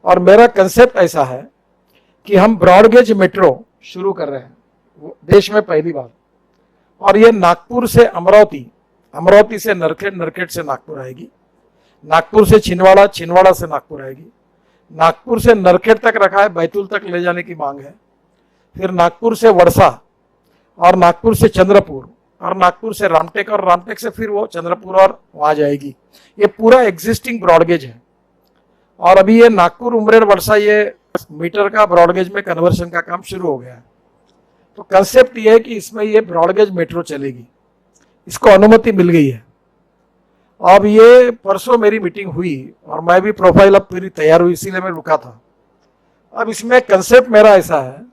और मेरा कंसेप्ट ऐसा है कि हम ब्रॉडगेज मेट्रो शुरू कर रहे हैं, देश में पहली बार। और ये नागपुर से अमरावती, अमरावती से नरखेड़, नरखेड़ से नागपुर आएगी, नागपुर से छिंदवाड़ा, छिंदवाड़ा से नागपुर आएगी, नागपुर से नरखेड़ तक रखा है, बैतूल तक ले जाने की मांग है, फिर नागपुर से वड़सा, और नागपुर से चंद्रपुर, और नागपुर से रामटेक, और रामटेक से फिर वो चंद्रपुर और वहां जाएगी। ये पूरा एग्जिस्टिंग ब्रॉडगेज है। और अभी ये नागपुर, उमरेड, वड़सा ये मीटर का ब्रॉडगेज में कन्वर्शन का काम शुरू हो गया है। तो कंसेप्ट ये है कि इसमें ये ब्रॉडगेज मेट्रो चलेगी, इसको अनुमति मिल गई है। अब ये परसों मेरी मीटिंग हुई और मैं भी प्रोफाइल अब पूरी तैयार हुई, इसीलिए मैं रुका था। अब इसमें कंसेप्ट मेरा ऐसा है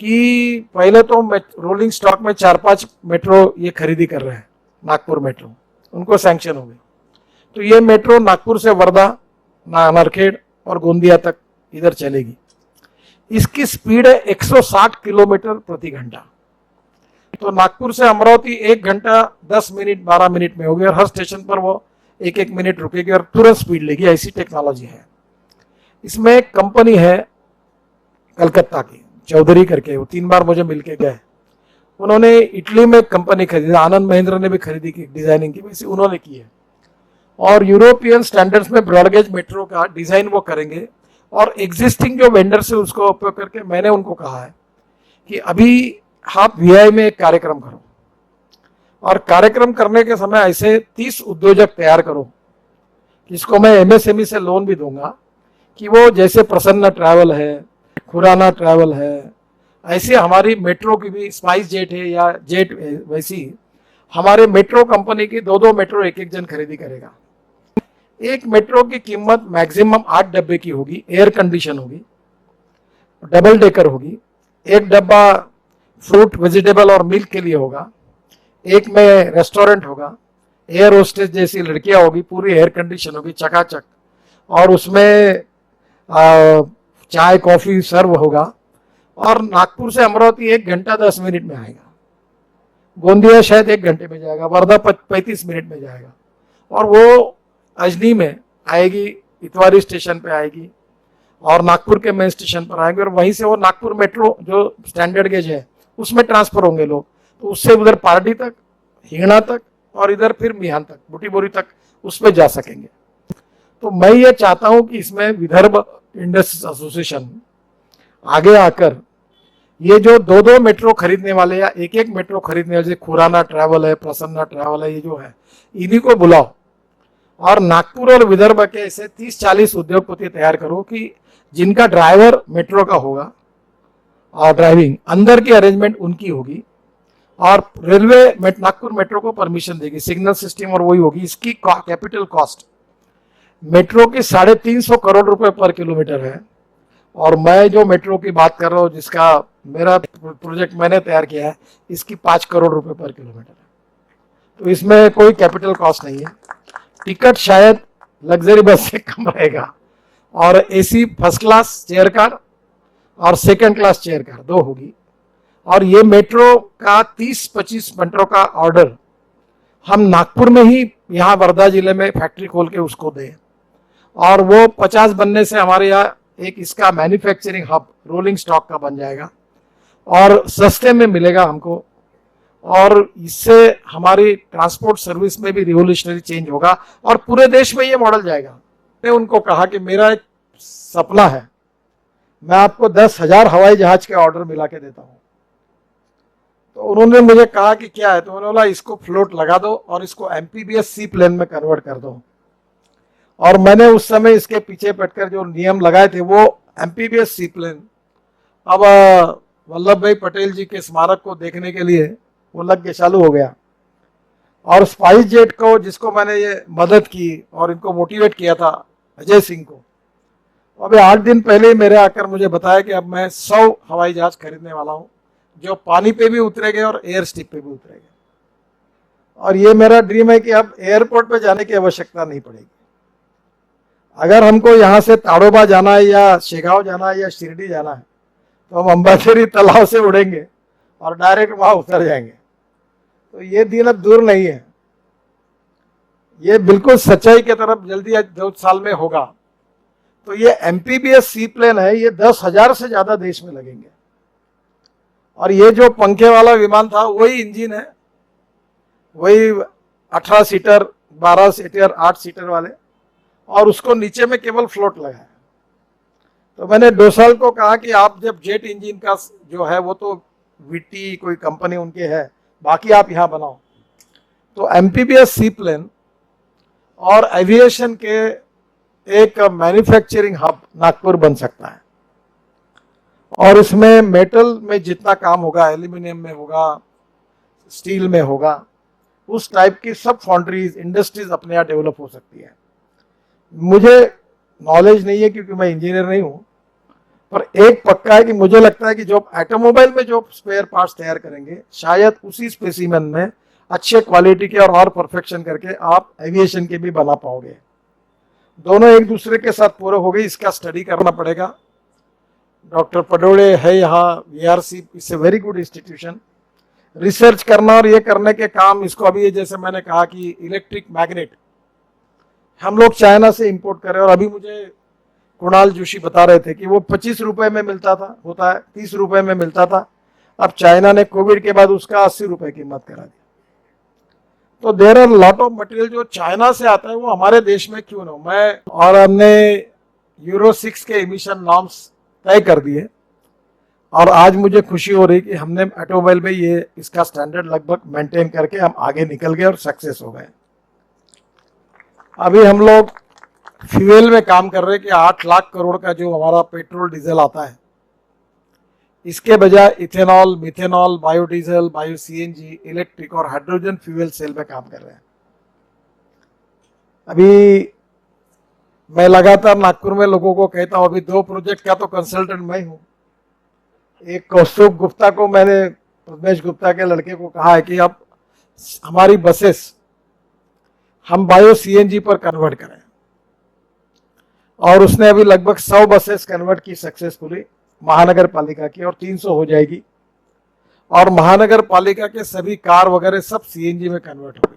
कि पहले तो रोलिंग स्टॉक में 4-5 मेट्रो ये खरीदी कर रहे हैं, नागपुर मेट्रो, उनको सैंक्शन हो गई। तो ये मेट्रो नागपुर से वर्धा, नरखेड़ और गोंदिया तक इधर चलेगी। इसकी स्पीड है 160 किलोमीटर प्रति घंटा। तो नागपुर से अमरावती 1 घंटा 10 मिनट 12 मिनट में होगी, और हर स्टेशन पर वो 1-1 मिनट रुकेगी और तुरंत स्पीड लेगी, ऐसी टेक्नोलॉजी है। इसमें एक कंपनी है कलकत्ता की, चौधरी करके, वो 3 बार मुझे मिलके गए। उन्होंने इटली में कंपनी खरीदी, आनंद महिंद्रा ने भी खरीदी की, डिजाइनिंग की, वैसे उन्होंने की है। और यूरोपियन स्टैंडर्ड्स में ब्रॉडगेज मेट्रो का डिजाइन वो करेंगे। और एग्जिस्टिंग जो वेंडर से उसको उपयोग करके मैंने उनको कहा है कि अभी आप वीआई में एक कार्यक्रम करो, और कार्यक्रम करने के समय ऐसे 30 उद्योजक तैयार करो, जिसको मैं एमएसएमई से लोन भी दूंगा, कि वो जैसे प्रसन्न ट्रैवल है, खुराना ट्रैवल है, ऐसे हमारी मेट्रो की भी स्पाइस जेट है या जेट, वैसी हमारे मेट्रो कंपनी की 2-2 मेट्रो एक जन खरीदी करेगा। एक मेट्रो की कीमत मैक्सिमम 8 डब्बे की होगी, एयर कंडीशन होगी, डबल डेकर होगी। एक डब्बा फ्रूट, वेजिटेबल और मिल्क के लिए होगा, एक में रेस्टोरेंट होगा, एयर होस्टेस जैसी लड़कियां होगी, पूरी एयर कंडीशन होगी चकाचक, और उसमें चाय कॉफी सर्व होगा। और नागपुर से अमरावती 1 घंटा 10 मिनट में आएगा, गोंदिया शायद 1 घंटे में जाएगा, वर्धा 35 मिनट में जाएगा, और वो अजनी में आएगी, इतवारी स्टेशन पे आएगी, और नागपुर के मेन स्टेशन पर आएंगे, और वहीं से वो नागपुर मेट्रो जो स्टैंडर्ड गेज है उसमें ट्रांसफर होंगे लोग। तो उससे उधर पार्टी तक, हिंगणा तक, और इधर फिर मिहान तक, बुटीबोरी तक उसमें जा सकेंगे। तो मैं ये चाहता हूं कि इसमें विदर्भ इंडस्ट्रीज एसोसिएशन आगे आकर ये जो 2-2 मेट्रो खरीदने वाले या 1-1 मेट्रो खरीदने वाले, खुराना ट्रैवल है, प्रसन्ना ट्रैवल है, ये जो है, इन्हीं को बुलाओ, और नागपुर और विदर्भ के ऐसे 30-40 उद्योगपति तैयार करो कि जिनका ड्राइवर मेट्रो का होगा, और ड्राइविंग अंदर की अरेंजमेंट उनकी होगी, और रेलवे नागपुर मेट्रो को परमिशन देगी, सिग्नल सिस्टम और वही होगी। इसकी कैपिटल कॉस्ट मेट्रो की 350 करोड़ रुपए पर किलोमीटर है। और मैं जो मेट्रो की बात कर रहा हूँ, जिसका मेरा प्रोजेक्ट मैंने तैयार किया है, इसकी 5 करोड़ रुपए पर किलोमीटर है। तो इसमें कोई कैपिटल कॉस्ट नहीं है। टिकट शायद लग्जरी बस से कम रहेगा, और AC first class chair car और सेकंड क्लास चेयर कार 2 होगी। और ये मेट्रो का 30-25 मेट्रो का ऑर्डर हम नागपुर में ही, यहाँ वर्धा जिले में फैक्ट्री खोल के उसको दें, और वो 50 बनने से हमारे यहाँ एक इसका मैन्युफैक्चरिंग हब रोलिंग स्टॉक का बन जाएगा, और सस्ते में मिलेगा हमको, और इससे हमारी ट्रांसपोर्ट सर्विस में भी रिवोल्यूशनरी चेंज होगा, और पूरे देश में ये मॉडल जाएगा। मैंने उनको कहा कि मेरा एक सपना है, मैं आपको 10,000 हवाई जहाज के ऑर्डर मिला के देता हूं। तो उन्होंने मुझे कहा कि क्या है, तो उन्होंने बोला इसको फ्लोट लगा दो और इसको एमपीबीएस सी प्लेन में कन्वर्ट कर दो। और मैंने उस समय इसके पीछे पटकर जो नियम लगाए थे वो एमपीबीएस सी प्लेन अब वल्लभ भाई पटेल जी के स्मारक को देखने के लिए वो लग के चालू हो गया। और स्पाइस जेट को, जिसको मैंने ये मदद की और इनको मोटिवेट किया था, अजय सिंह को, अभी 8 दिन पहले मेरे आकर मुझे बताया कि अब मैं 100 हवाई जहाज खरीदने वाला हूँ, जो पानी पे भी उतरेंगे और एयर स्ट्रिप पे भी उतरेंगे। और ये मेरा ड्रीम है कि अब एयरपोर्ट पे जाने की आवश्यकता नहीं पड़ेगी। अगर हमको यहाँ से ताड़ोबा जाना है या शेगांव जाना है या शिरडी जाना है, तो हम अंबाझरी तालाब से उड़ेंगे और डायरेक्ट वहां उतर जाएंगे। तो ये दिन अब दूर नहीं है, ये बिल्कुल सच्चाई की तरफ जल्दी 2 साल में होगा। तो ये MPBS सी प्लेन है, ये 10,000 से ज्यादा देश में लगेंगे। और ये जो पंखे वाला विमान था वही इंजन है, वही 18 सीटर, 12 सीटर, 8 सीटर वाले, और उसको नीचे में केवल फ्लोट लगा है। तो मैंने डोसाल को कहा कि आप जब जेट इंजन का जो है वो तो VT कोई कंपनी उनके है, बाकी आप यहाँ बनाओ। तो MPBS सी प्लेन और एविएशन के एक मैन्युफैक्चरिंग हब नागपुर बन सकता है। और इसमें मेटल में जितना काम होगा, एल्यूमिनियम में होगा, स्टील में होगा, उस टाइप की सब फाउंड्रीज, इंडस्ट्रीज अपने यहाँ डेवलप हो सकती है। मुझे नॉलेज नहीं है क्योंकि मैं इंजीनियर नहीं हूँ, पर एक पक्का है कि मुझे लगता है कि जो ऑटोमोबाइल में जो स्पेयर पार्ट्स तैयार करेंगे, शायद उसी स्पेसिमेन में अच्छे क्वालिटी के और परफेक्शन करके आप एविएशन के भी बना पाओगे। दोनों एक दूसरे के साथ पूरक हो गई, इसका स्टडी करना पड़ेगा। डॉक्टर पडोले है यहाँ, VRC it's a very good institution. Research करना और ये करने के काम, इसको अभी जैसे मैंने कहा कि इलेक्ट्रिक मैग्नेट हम लोग चाइना से इंपोर्ट कर रहे हैं, और अभी मुझे कुणाल जोशी बता रहे थे कि वो 25 रुपए में मिलता था, होता है 30 रुपए में मिलता था, अब चाइना ने कोविड के बाद उसका 80 रुपए कीमत करा दी। तो there are lot of material जो चाइना से आता है, वो हमारे देश में क्यों ना हो। मैं और हमने यूरो 6 के इमिशन नॉर्म्स तय कर दिए, और आज मुझे खुशी हो रही कि हमने ऑटोमोबाइल में ये इसका स्टैंडर्ड लगभग मेंटेन करके हम आगे निकल गए और सक्सेस हो गए। अभी हम लोग फ्यूल में काम कर रहे हैं कि 8 लाख करोड़ का जो हमारा पेट्रोल डीजल आता है, इसके बजाय ethanol, methanol, biodiesel, bio CNG, electric और हाइड्रोजन फ्यूल सेल में काम कर रहे हैं। अभी मैं लगातार नागपुर में लोगों को कहता हूं, अभी 2 प्रोजेक्ट का तो कंसल्टेंट मैं हूं। एक कौस्तुभ गुप्ता को मैंने, रमेश गुप्ता के लड़के को कहा है कि अब हमारी बसेस हम बायो CNG पर कन्वर्ट करें, और उसने अभी लगभग 100 बसेस कन्वर्ट की सक्सेसफुली महानगर पालिका की, और 300 हो जाएगी, और महानगर पालिका के सभी कार वगैरह सब CNG में कन्वर्ट हो गई।